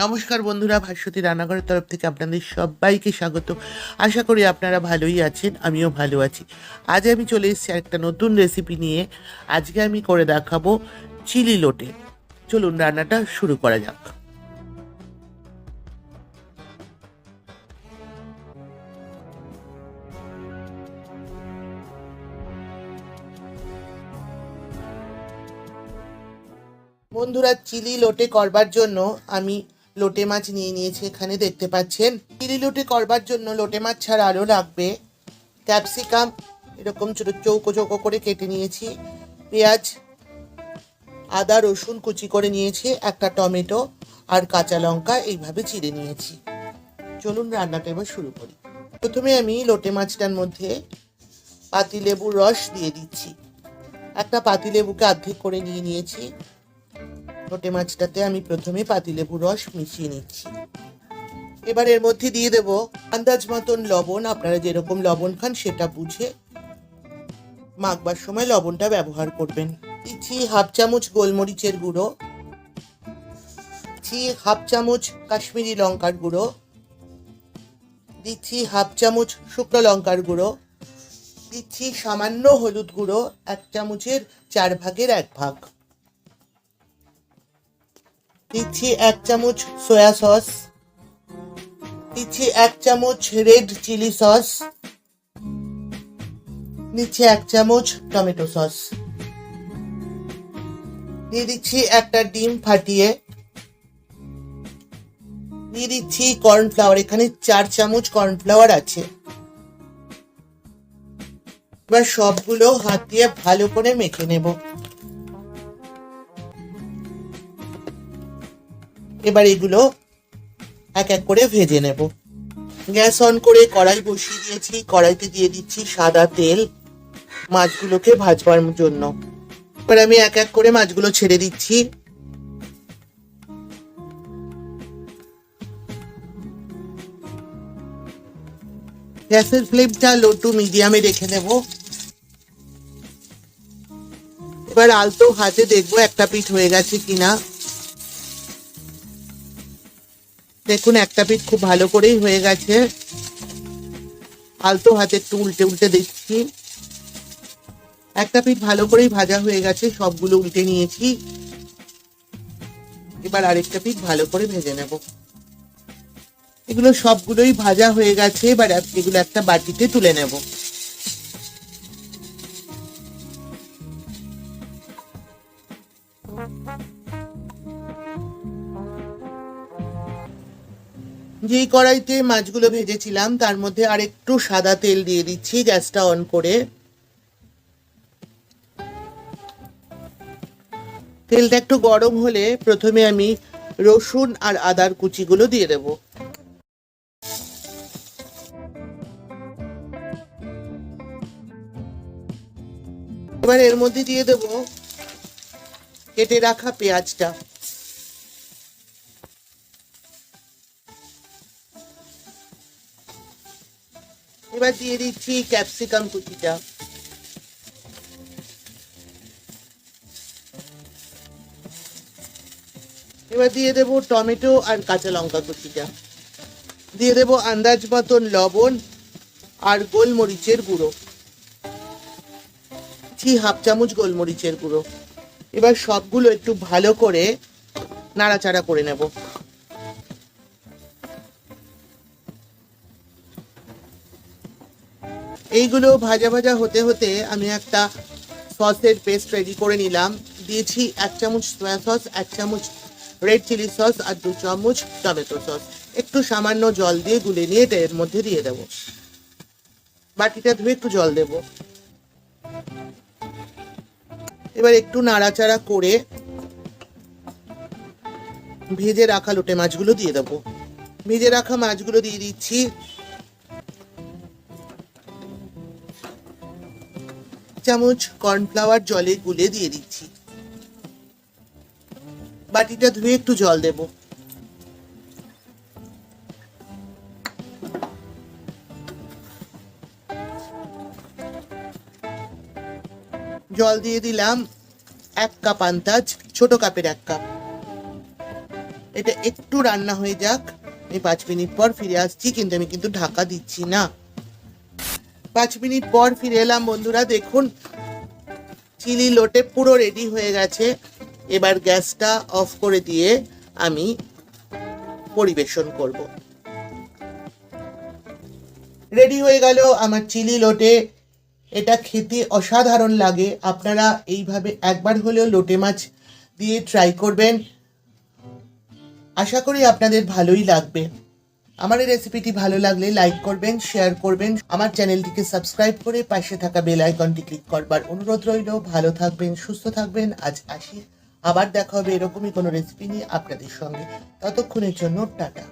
নমস্কার বন্ধুরা, ভাস্বতী রান্নাঘরের তরফ থেকে আপনাদের সবাইকে স্বাগত। আশা করি আপনারা ভালোই আছেন, আমিও ভালো আছি। আজ আমি চলে এসেছি একটা নতুন রেসিপি নিয়ে। আজকে আমি করে দেখাবো চিলি লোটে। চলুন রান্নাটা শুরু করা যাক। বন্ধুরা, চিলি লোটে করবার জন্য আমি লোটে মাছ নিয়ে নিয়েছি। এখানে দেখতে পাচ্ছেন, চিলি লোটে করবার জন্য লোটে মাছ ছাড়া আরও লাগবে ক্যাপসিকাম, এরকম ছোটো চৌকো চৌকো করে কেটে নিয়েছি, পেঁয়াজ, আদা রসুন কুচি করে নিয়েছি, একটা টমেটো আর কাঁচা লঙ্কা এইভাবে চিড়ে নিয়েছি। চলুন রান্নাটা এবার শুরু করি। প্রথমে আমি লোটে মাছটার মধ্যে পাতিলেবুর রস দিয়ে দিচ্ছি। একটা পাতিলেবুকে অর্ধেক করে নিয়ে নিয়েছি। লোটে মাছটাতে আমি প্রথমে পাতিলেবুর রস মিশিয়ে নিচ্ছি। এবার এর মধ্যে দিয়ে দেব আন্দাজ মতন লবণ। আপনারা যেরকম লবণ খান সেটা বুঝে মাখবার সময় লবণটা ব্যবহার করবেন। দিচ্ছি হাফ চামচ গোলমরিচের গুঁড়ো, দিচ্ছি হাফ চামচ কাশ্মীরি লঙ্কার গুঁড়ো, দিচ্ছি হাফ চামচ শুকনো লঙ্কার গুঁড়ো, দিচ্ছি সামান্য হলুদ গুঁড়ো, 1 চামচের 4 ভাগের 1 ভাগ, দিচ্ছি 1 চামচ সয়া সস, দিচ্ছি 1 চামচ রেড চিলি সস, দিচ্ছি 1 চামচ টমেটো সস, দিয়ে দিচ্ছি একটা ডিম ফাটিয়ে, দিয়ে দিচ্ছি কর্নফ্লাওয়ার। এখানে 4 চামচ কর্নফ্লাওয়ার আছে। এবার সবগুলো হাত দিয়ে ভালো করে মেখে নেব। এবার এগুলো এক এক করে ভেজে নেব। গ্যাস অন করে কড়াই বসিয়ে দিয়েছি। কড়াইতে দিয়ে দিচ্ছি সাদা তেল মাছগুলোকে ভাজবার জন্য। এবার আমি এক এক করে মাছগুলো ছেড়ে দিচ্ছি। গ্যাসের ফ্লেমটা লো টু মিডিয়ামে রেখে নেব। এবার আলতো হাতে দেখবো একটা পিঠ হয়ে গেছে কিনা। দেখুন, একটা পিঠ খুব ভালো করেই হয়ে গেছে। আলতো হাতে একটু উল্টে উল্টে দেখছি। একটা পিঠ ভালো করেই ভাজা হয়ে গেছে, সবগুলো উল্টে নিয়েছি। এবার আরেকটা পিঠ ভালো করে ভেজে নেব। এগুলো সবগুলোই ভাজা হয়ে গেছে। এবার এগুলো একটা বাটিতে তুলে নেব। যেই কড়াইতে মাছগুলো ভেজেছিলাম তার মধ্যে আর একটু সাদা তেল দিয়ে দিচ্ছি। গ্যাসটা অন করে তেলটা একটু গরম হলে প্রথমে আমি রসুন আর আদার কুচিগুলো দিয়ে দেব। এবার এর মধ্যে দিয়ে দেব কেটে রাখা পেঁয়াজটা। এবার দিয়ে দিচ্ছি ক্যাপসিকাম কুচিটা। এবার দিয়ে দেব টমেটো আর কাঁচা লঙ্কা কুচিটা। দিয়ে দেব আন্দাজ মতন লবণ আর গোলমরিচের গুঁড়ো, হাফ চামচ গোলমরিচের গুঁড়ো। এবার সবগুলো একটু ভালো করে নাড়াচাড়া করে নেব। এইগুলো ভাজা ভাজা হতে হতে আমি একটা সসের পেস্ট রেডি করে নিলাম। দিয়েছি 1 চামচ সয়া সস, 1 চামচ রেড চিলি সস আর 2 চামচ টমেটো সস। একটু সামান্য জল দিয়ে গুলে নিয়ে এটা এর মধ্যে দিয়ে দেব। বাটিটা ধুয়ে একটু জল দেব। এবার একটু নাড়াচাড়া করে ভেজে রাখা লোটে মাছগুলো দিয়ে দেব। ভেজে রাখা মাছগুলো দিয়ে দিচ্ছি। চামচ কর্নফ্লাওয়ার জলে গুলে দিয়ে দিচ্ছি। বাটিটা ধুয়ে একটু জল দেব। জল দিয়ে দিলাম 1 কাপ আন্দাজ, ছোট কাপের 1 কাপ। এটা একটু রান্না হয়ে যাক, আমি 5 মিনিট পর ফিরে আসছি, কিন্তু আমি কিন্তু ঢাকা দিচ্ছি না। 5 মিনিট পর ফিরে এলাম বন্ধুরা। দেখুন চিলি লোটে পুরো রেডি হয়ে গেছে। এবার গ্যাসটা অফ করে দিয়ে আমি পরিবেশন করব। রেডি হয়ে গেল আমার চিলি লোটে। এটা খেতে অসাধারণ লাগে। আপনারা এইভাবে একবার হলেও লোটে মাছ দিয়ে ট্রাই করবেন, আশা করি আপনাদের ভালোই লাগবে। আমার এই রেসিপিটি ভালো লাগলে লাইক করবেন, শেয়ার করবেন, আমার চ্যানেলটিকে সাবস্ক্রাইব করে পাশে থাকা বেল আইকনটি ক্লিক করবার অনুরোধ রইল। ভালো থাকবেন, সুস্থ থাকবেন। আজ আসি, আবার দেখা হবে এরকমই কোনো রেসিপি নিয়ে আপনাদের সঙ্গে। ততক্ষণের জন্য টাটা।